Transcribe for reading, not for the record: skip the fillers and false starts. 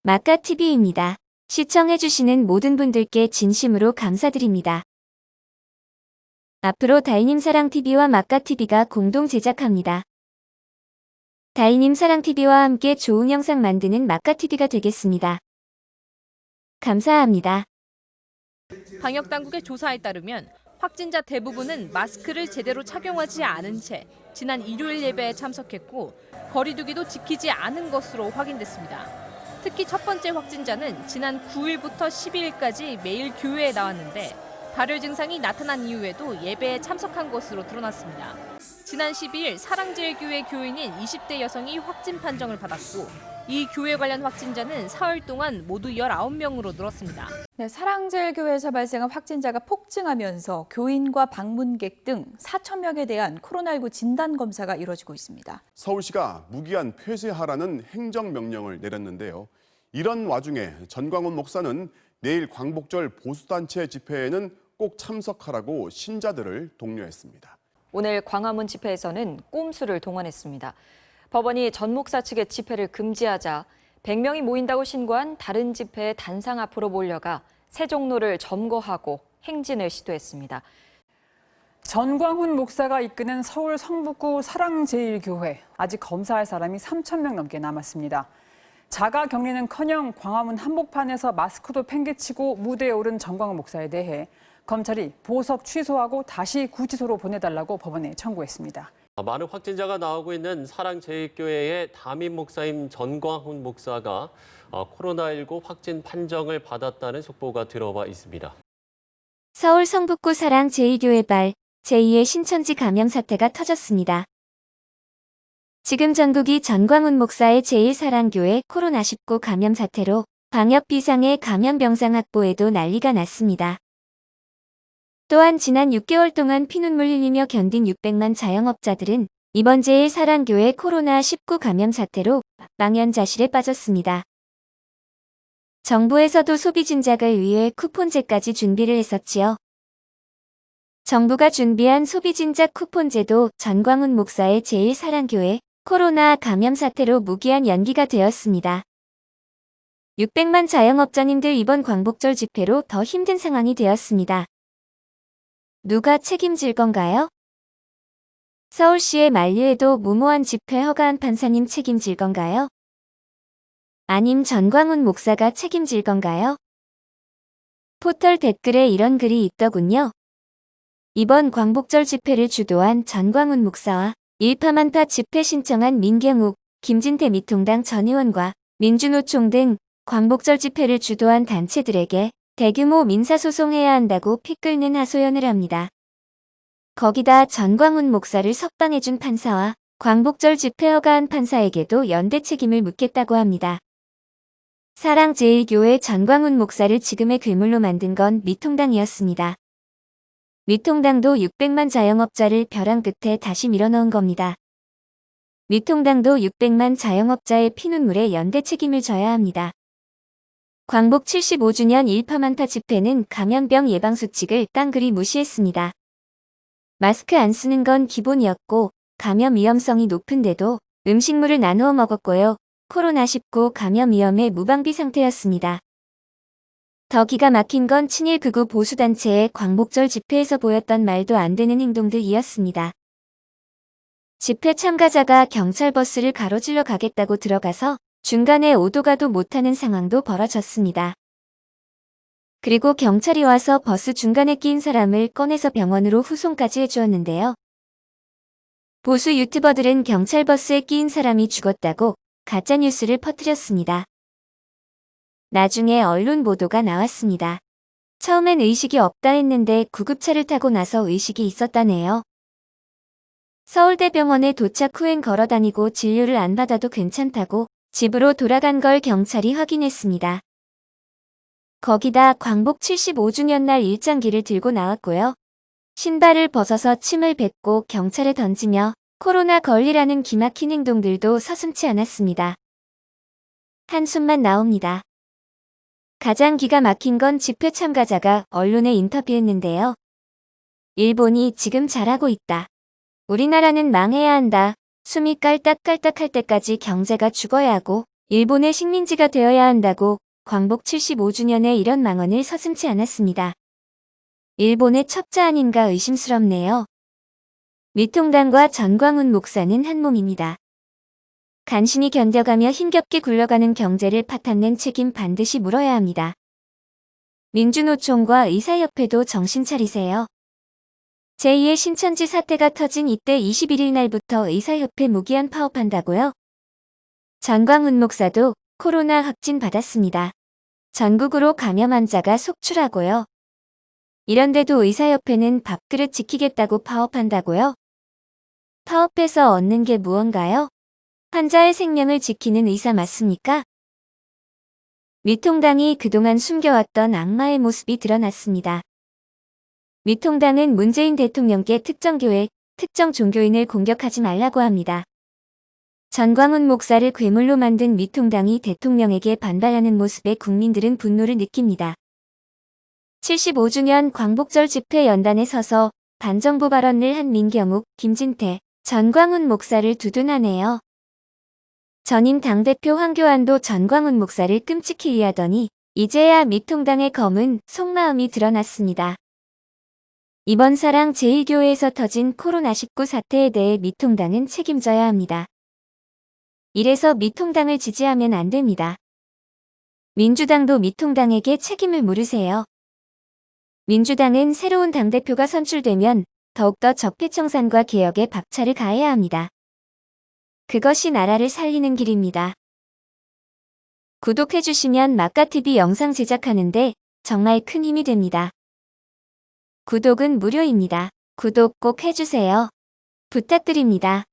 마카TV입니다. 시청해주시는 모든 분들께 진심으로 감사드립니다. 앞으로 달님사랑TV와 마카TV가 공동 제작합니다. 달님사랑TV와 함께 좋은 영상 만드는 마카TV가 되겠습니다. 감사합니다. 방역당국의 조사에 따르면 확진자 대부분은 마스크를 제대로 착용하지 않은 채 지난 일요일 예배에 참석했고 거리 두기도 지키지 않은 것으로 확인됐습니다. 특히 첫 번째 확진자는 지난 9일부터 12일까지 매일 교회에 나왔는데 발열 증상이 나타난 이후에도 예배에 참석한 것으로 드러났습니다. 지난 12일 사랑제일교회 교인인 20대 여성이 확진 판정을 받았고 이 교회 관련 확진자는 사흘 동안 모두 19명으로 늘었습니다. 네, 사랑제일교회에서 발생한 확진자가 폭증하면서 교인과 방문객 등 4천 명에 대한 코로나19 진단검사가 이루어지고 있습니다. 서울시가 무기한 폐쇄하라는 행정명령을 내렸는데요. 이런 와중에 전광훈 목사는 내일 광복절 보수단체 집회에는 꼭 참석하라고 신자들을 독려했습니다. 오늘 광화문 집회에서는 꼼수를 동원했습니다. 법원이 전 목사 측의 집회를 금지하자 100명이 모인다고 신고한 다른 집회의 단상 앞으로 몰려가 세종로를 점거하고 행진을 시도했습니다. 전광훈 목사가 이끄는 서울 성북구 사랑제일교회, 아직 검사할 사람이 3천 명 넘게 남았습니다. 자가 격리는커녕 광화문 한복판에서 마스크도 팽개치고 무대에 오른 전광훈 목사에 대해 검찰이 보석 취소하고 다시 구치소로 보내달라고 법원에 청구했습니다. 많은 확진자가 나오고 있는 사랑제일교회의 담임 목사인 전광훈 목사가 코로나19 확진 판정을 받았다는 속보가 들어와 있습니다. 서울 성북구 사랑제일교회 발 제2의 신천지 감염 사태가 터졌습니다. 지금 전국이 전광훈 목사의 제1사랑교회 코로나19 감염 사태로 방역 비상의 감염 병상 확보에도 난리가 났습니다. 또한 지난 6개월 동안 피눈물 흘리며 견딘 600만 자영업자들은 이번 제1사랑교회 코로나19 감염 사태로 망연자실에 빠졌습니다. 정부에서도 소비 진작을 위해 쿠폰제까지 준비를 했었지요. 정부가 준비한 소비 진작 쿠폰제도 전광훈 목사의 제1사랑교회 코로나 감염 사태로 무기한 연기가 되었습니다. 600만 자영업자님들 이번 광복절 집회로 더 힘든 상황이 되었습니다. 누가 책임질 건가요? 서울시의 만류에도 무모한 집회 허가한 판사님 책임질 건가요? 아님 전광훈 목사가 책임질 건가요? 포털 댓글에 이런 글이 있더군요. 이번 광복절 집회를 주도한 전광훈 목사와 일파만파 집회 신청한 민경욱, 김진태 미통당 전 의원과 민주노총 등 광복절 집회를 주도한 단체들에게 대규모 민사소송해야 한다고 피 끓는 하소연을 합니다. 거기다 전광훈 목사를 석방해준 판사와 광복절 집회 허가한 판사에게도 연대 책임을 묻겠다고 합니다. 사랑제일교회 전광훈 목사를 지금의 괴물로 만든 건 미통당이었습니다. 미통당도 600만 자영업자를 벼랑 끝에 다시 밀어넣은 겁니다. 미통당도 600만 자영업자의 피눈물에 연대 책임을 져야 합니다. 광복 75주년 일파만파 집회는 감염병 예방수칙을 깡그리 무시했습니다. 마스크 안 쓰는 건 기본이었고 감염 위험성이 높은데도 음식물을 나누어 먹었고요. 코로나19 감염 위험의 무방비 상태였습니다. 더 기가 막힌 건 친일 극우 보수단체의 광복절 집회에서 보였던 말도 안 되는 행동들이었습니다. 집회 참가자가 경찰 버스를 가로질러 가겠다고 들어가서 중간에 오도 가도 못하는 상황도 벌어졌습니다. 그리고 경찰이 와서 버스 중간에 끼인 사람을 꺼내서 병원으로 후송까지 해주었는데요. 보수 유튜버들은 경찰 버스에 끼인 사람이 죽었다고 가짜뉴스를 퍼뜨렸습니다. 나중에 언론 보도가 나왔습니다. 처음엔 의식이 없다 했는데 구급차를 타고 나서 의식이 있었다네요. 서울대병원에 도착 후엔 걸어다니고 진료를 안 받아도 괜찮다고 집으로 돌아간 걸 경찰이 확인했습니다. 거기다 광복 75주년 날 일장기를 들고 나왔고요. 신발을 벗어서 침을 뱉고 경찰에 던지며 코로나 걸리라는 기막힌 행동들도 서슴지 않았습니다. 한숨만 나옵니다. 가장 기가 막힌 건 집회 참가자가 언론에 인터뷰했는데요. 일본이 지금 잘하고 있다. 우리나라는 망해야 한다. 숨이 깔딱깔딱 할 때까지 경제가 죽어야 하고 일본의 식민지가 되어야 한다고 광복 75주년에 이런 망언을 서슴지 않았습니다. 일본의 첩자 아닌가 의심스럽네요. 미통당과 전광훈 목사는 한 몸입니다. 간신히 견뎌가며 힘겹게 굴러가는 경제를 파탄낸 책임 반드시 물어야 합니다. 민주노총과 의사협회도 정신 차리세요. 제2의 신천지 사태가 터진 이때 21일 날부터 의사협회 무기한 파업한다고요? 전광훈 목사도 코로나 확진 받았습니다. 전국으로 감염 환자가 속출하고요. 이런데도 의사협회는 밥그릇 지키겠다고 파업한다고요? 파업해서 얻는 게 무언가요? 환자의 생명을 지키는 의사 맞습니까? 미통당이 그동안 숨겨왔던 악마의 모습이 드러났습니다. 미통당은 문재인 대통령께 특정 교회, 특정 종교인을 공격하지 말라고 합니다. 전광훈 목사를 괴물로 만든 미통당이 대통령에게 반발하는 모습에 국민들은 분노를 느낍니다. 75주년 광복절 집회 연단에 서서 반정부 발언을 한 민경욱, 김진태, 전광훈 목사를 두둔하네요. 전임 당대표 황교안도 전광훈 목사를 끔찍히 위하더니 이제야 미통당의 검은 속마음이 드러났습니다. 이번 사랑 제1교회에서 터진 코로나19 사태에 대해 미통당은 책임져야 합니다. 이래서 미통당을 지지하면 안 됩니다. 민주당도 미통당에게 책임을 물으세요. 민주당은 새로운 당대표가 선출되면 더욱더 적폐청산과 개혁에 박차를 가해야 합니다. 그것이 나라를 살리는 길입니다. 구독해주시면 마카TV 영상 제작하는데 정말 큰 힘이 됩니다. 구독은 무료입니다. 구독 꼭 해주세요. 부탁드립니다.